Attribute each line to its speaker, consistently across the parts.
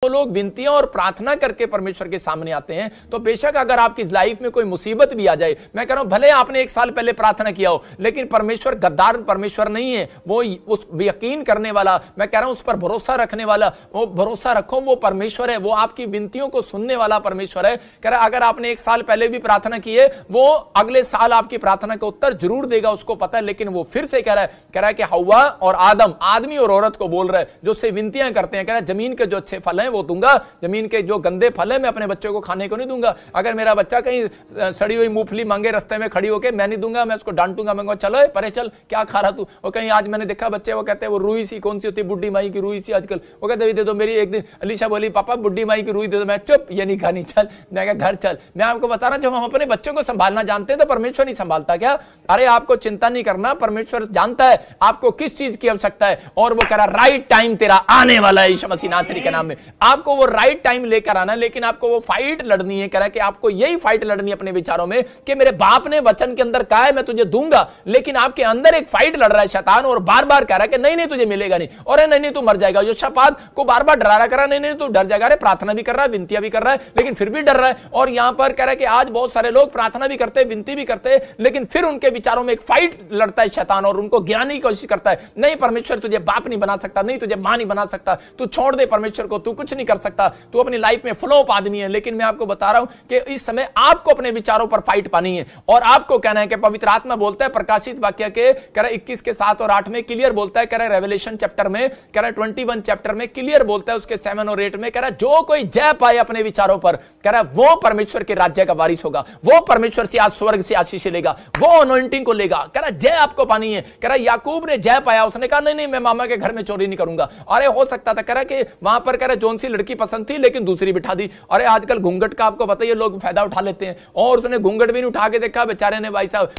Speaker 1: वो लोग विनतियां और प्रार्थना करके परमेश्वर के सामने आते हैं। तो बेशक अगर आपकी लाइफ में कोई मुसीबत भी आ जाए, मैं कह रहा हूं भले आपने 1 साल पहले प्रार्थना किया हो, लेकिन परमेश्वर गद्दार परमेश्वर नहीं है। वो उस यकीन करने वाला, मैं कह रहा हूं उस पर भरोसा रखने वाला, वो भरोसा रखो, वो परमेश्वर है, वो आपकी विनतियों को सुनने वाला परमेश्वर है। कह रहा अगर आपने 1 साल पहले भी प्रार्थना की है, वो अगले साल आपकी प्रार्थना का उत्तर जरूर देगा, उसको पता है। लेकिन वो फिर से कह रहा है कि हव्वा और आदम, आदमी और औरत को बोल रहा है जो उससे विनतियां करते हैं, कह रहा है जमीन के जो अच्छे फल हैं वो दूंगा, जमीन के जो गंदे फल है मैं अपने बच्चों को खाने को नहीं दूंगा। अगर मेरा बच्चा कहीं सड़ी हुई मूंगफली मांगे रास्ते में खड़ी होके, मैं नहीं दूंगा, मैं उसको डांटूंगा, मैं चलो परे चल, क्या खा रहा तू। और कहीं आज मैंने देखा बच्चे वो कहते हैं वो रुई सी कौन सी होती है, बुड्ढी माई की रुई सी, आजकल वो कहते दे दो। मेरी एक दिन अलीशा बोली पापा बुड्ढी माई की रुई दे दो, मैं चुप, ये नहीं खानी, चल। मैं कहा घर चल। मैं आपको बता रहा, जब हम अपने बच्चों को संभालना जानते हैं तो परमेश्वर नहीं संभालता क्या? अरे आपको चिंता नहीं करना, परमेश्वर जानता है आपको किस चीज की आवश्यकता है, और वो कह रहा राइट टाइम तेरा आने वाला है यीशु मसीह नासरी के नाम में। आपको वो राइट टाइम लेकर आना, लेकिन आपको वो फाइट लड़नी है। कह रहा है कि आपको यही फाइट लड़नी है अपने विचारों में कि मेरे बाप ने वचन के अंदर कहा है मैं तुझे दूंगा, लेकिन आपके अंदर एक फाइट लड़ रहा है शैतान, और बार बार कह रहा है कि नहीं नहीं तुझे मिलेगा नहीं, और नहीं तू मर जाएगा। यहोशापात को बार बार डरा रहा, नहीं तू डर जाएगा। अरे प्रार्थना भी कर रहा है, विनतियां भी कर रहा है, लेकिन फिर भी डर रहा है। और यहां पर कह रहा है कि आज बहुत सारे लोग प्रार्थना भी करते हैं, विनती भी करते हैं, लेकिन फिर उनके विचारों में एक फाइट लड़ता है शैतान, और उनको गिराने की कोशिश करता है। नहीं परमेश्वर तुझे बाप नहीं बना सकता, नहीं तुझे मां नहीं बना सकता, तू छोड़ दे परमेश्वर को, तू कुछ नहीं कर सकता, तू अपनी लाइफ में फ्लॉप आदमी है। लेकिन मैं आपको बता रहा हूं कि इस समय आपको अपने विचारों पर फाइट पानी है, और आपको कहना है कि पवित्र आत्मा बोलता है प्रकाशित वाक्य के कह रहा 21 के 7 और 8 में क्लियर बोलता है, कह रहा रेवलेशन चैप्टर में, कह रहा 21 चैप्टर में क्लियर बोलता है उसके 7 और 8 में, कह रहा जो कोई जय पाए अपने विचारों पर, कह रहा वो परमेश्वर के राज्य का वारिस होगा, वो परमेश्वर से आज स्वर्ग से आशीष लेगा, वो अनॉइंटिंग को लेगा। कह रहा जय आपको पानी है। कह रहा याकूब ने जय पाया, उसने कहा नहीं नहीं मैं मामा के घर में चोरी नहीं करूंगा। अरे हो सकता था, कह रहा कि वहां पर कह रहा जोन सी लड़की पसंद थी लेकिन दूसरी बिठा दी। अरे आजकल घूंघट का आपको बताइए लोग फायदा उठा लेते हैं, और उसने घूंघट भी नहीं उठा के देखा बेचारे ने, भाई साहब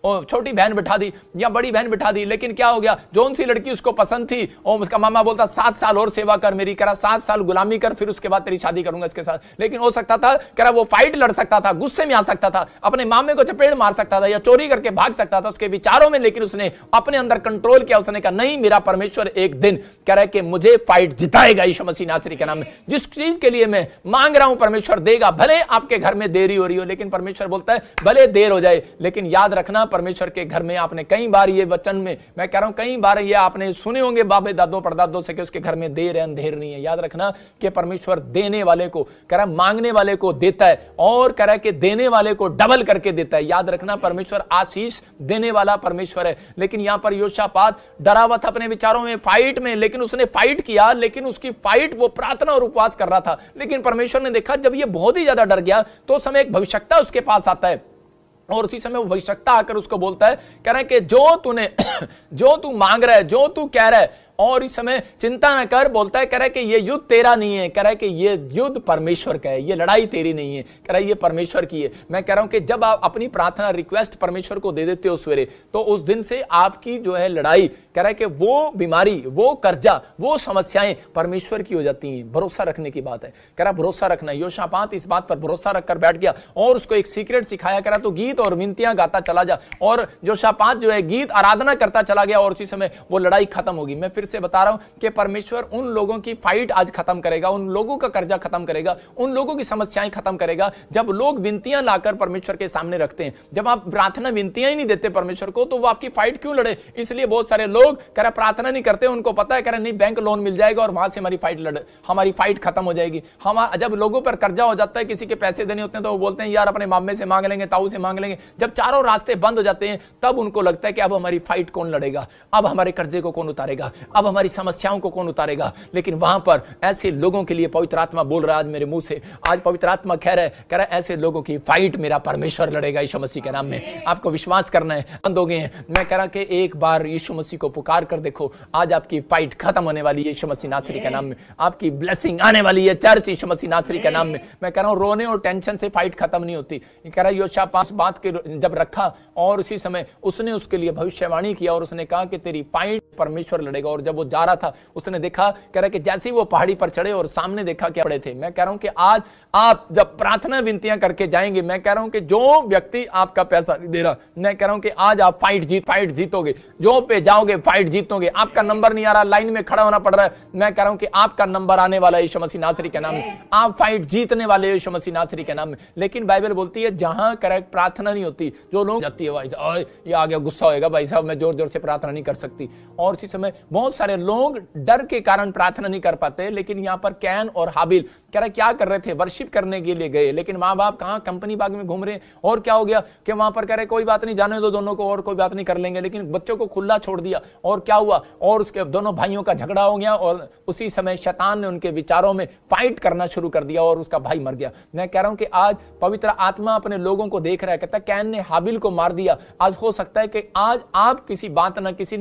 Speaker 1: वो छोटी बहन बिठा दी या बड़ी बहन बिठा दी। लेकिन क्या हो गया, जोन सी लड़की उसको पसंद थी, और उसका मामा बोलता 7 साल और सेवा कर मेरी, कह रहा 7 साल गुलामी कर, फिर उसके बाद तेरी शादी करूंगा इसके साथ। लेकिन हो सकता था, कह रहा वो फाइट लड़ सकता था, गुस्से में आ सकता था, अपने मामे को चपेट मार सकता था, या चोरी करके भाग सकता था उसके विचारों में, लेकिन उसने अपने अंदर कंट्रोल किया। उसने कहा नहीं मेरा परमेश्वर एक दिन कह रहा है कि मुझे फाइट जिताएगा यीशु मसीह नासरी के नाम में। जिस चीज के लिए मैं मांग रहा हूं परमेश्वर देगा, भले आपके घर में देरी हो रही हो, लेकिन परमेश्वर बोलता है भले देर हो जाए, लेकिन याद रखना परमेश्वर के घर में आपने कई बार ये वचन में मैं कह रहा हूं कई बार ये आपने सुने होंगे बाबे दादों परदादों से कि उसके घर में देर है अंधेर नहीं है। याद रखना कि परमेश्वर देने वाले को कह रहा मांगने वाले को देता है, और कह रहा है कि देने वाले को डबल करके देता है। याद रखना परमेश्वर आशीष देने वाला परमेश्वर है। लेकिन यहां पर यहोशापात डरा हुआ था अपने विचारों में, फाइट में, लेकिन उसने फाइट किया, लेकिन उसकी फाइट वो प्रार्थना और उपवास कर रहा था। लेकिन परमेश्वर ने देखा जब ये बहुत ही ज्यादा डर गया तो उस समय एक भविष्यवक्ता उसके पास आता है, और उसी समय वो भविष्यवक्ता आकर उसको बोलता है, कह रहा है कि जो तू मांग रहा है, जो तू कह रहा है, और इस समय चिंता न कर। बोलता है, कह रहा है कि ये युद्ध तेरा नहीं है, कह रहा है कि ये युद्ध परमेश्वर का है, ये लड़ाई तेरी नहीं है, कह रहा है ये परमेश्वर की है। मैं कह रहा हूं कि जब आप अपनी प्रार्थना रिक्वेस्ट परमेश्वर को दे देते हो सवेरे, तो उस दिन से आपकी जो है लड़ाई, कह रहा है कि वो बीमारी, वो कर्जा, वो समस्याएं परमेश्वर की हो जाती हैं। भरोसा रखने की बात है, कह रहा भरोसा रखना। यहोशापात इस बात पर भरोसा रखकर बैठ गया, और उसको एक सीक्रेट सिखाया, कह रहा तो गीत और विनतियां गाता चला जा, और यहोशापात जो है गीत आराधना करता चला गया, और उसी समय वो लड़ाई खत्म होगी। मैं फिर से बता रहा हूं कि परमेश्वर उन लोगों की फाइट आज खत्म करेगा, उन लोगों का कर्जा खत्म करेगा, उन लोगों की समस्याएं खत्म करेगा, जब लोग विनतियां लाकर परमेश्वर के सामने रखते हैं। जब आप प्रार्थना विनतियां ही नहीं देते परमेश्वर को, तो वो आपकी फाइट क्यों लड़े? इसलिए बहुत सारे लोग कह रहा प्रार्थना नहीं करते, उनको पता है कह रहा नहीं बैंक लोन मिल जाएगा और वहां से हमारी फाइट खत्म हो जाएगी। हम जब लोगों पर कर्जा हो जाता है, किसी के पैसे देने होते हैं, तो वो बोलते हैं यार अपने मामे से मांग लेंगे, ताऊ से मांग लेंगे। जब चारों रास्ते बंद हो जाते हैं, तब उनको लगता है कि अब हमारी फाइट कौन लड़ेगा, अब हमारे कर्जे को कौन उतारेगा, अब हमारी समस्याओं को कौन उतारेगा। लेकिन वहां पर ऐसे लोगों के लिए पवित्र आत्मा बोल रहा है आज मेरे मुंह से, आज पवित्र आत्मा कह रहा है ऐसे लोगों की फाइट मेरा परमेश्वर लड़ेगा यीशु मसीह के नाम में। आपको विश्वास करना है, बंद हो गए हैं। मैं कह रहा कि एक बार यीशु मसीह को पुकार कर देखो, आज आपकी फाइट खत्म होने वाली है यीशु मसीह नासरी के नाम में। आपकी ब्लेसिंग आने वाली है चर्च यीशु मसीह नासरी के नाम में। मैं कह रहा हूं रोने और टेंशन से फाइट खत्म नहीं होती। कह रहा यहोशापात बात के जब रखा, और उसी समय उसने उसके लिए भविष्यवाणी किया, और उसने कहा कि तेरी फाइट परमेश्वर लड़ेगा। और जब वो जा रहा था उसने देखा, कह रहा कि जैसे ही वो पहाड़ी पर चढ़े और सामने देखा क्या पड़े थे। मैं कह रहा हूं कि आज आप जब प्रार्थना विनतियां करके जाएंगे, मैं कह रहा हूं कि जो व्यक्ति आपका पैसा नहीं दे रहा, मैं कह रहा हूं कि आज आप फाइट जीतोगे, जो पे जाओगे फाइट जीतोगे। आपका नंबर नहीं आ रहा, लाइन में खड़ा होना पड़ रहा है, मैं कह रहा हूं कि आपका नंबर आने वाला है यीशु मसीह नासरी के नाम में, आप फाइट जीतने वाले हो यीशु मसीह नासरी के नाम में। लेकिन बाइबल बोलती है जहां करेक्ट प्रार्थना नहीं होती, जो लोग जाती है भाई साहब ये आ गया, गुस्सा होएगा भाई साहब, मैं जोर जोर से प्रार्थना नहीं कर सकती। और इसी समय बहुत सारे लोग डर के कारण प्रार्थना नहीं कर पाते। लेकिन यहां पर कैन और हाबिल कह रहा क्या कर रहे थे, वर्शिप करने के लिए गए, लेकिन माँ बाप कहां कंपनी बाग में घूम रहे। और क्या हो गया कि वहां पर कह रहे कोई बात नहीं, जाने दो दोनों को, और कोई बात नहीं कर लेंगे। लेकिन बच्चों को खुला छोड़ दिया और क्या हुआ, और उसके दोनों भाइयों का झगड़ा हो गया और उसी समय शैतान ने उनके विचारों में फाइट करना शुरू कर दिया और उसका भाई मर गया। मैं कह रहा हूं कि आज पवित्र आत्मा अपने लोगों को देख रहा है, कहता है कैन ने हाबिल को मार दिया। आज हो सकता है कि आज आप किसी बात ना किसी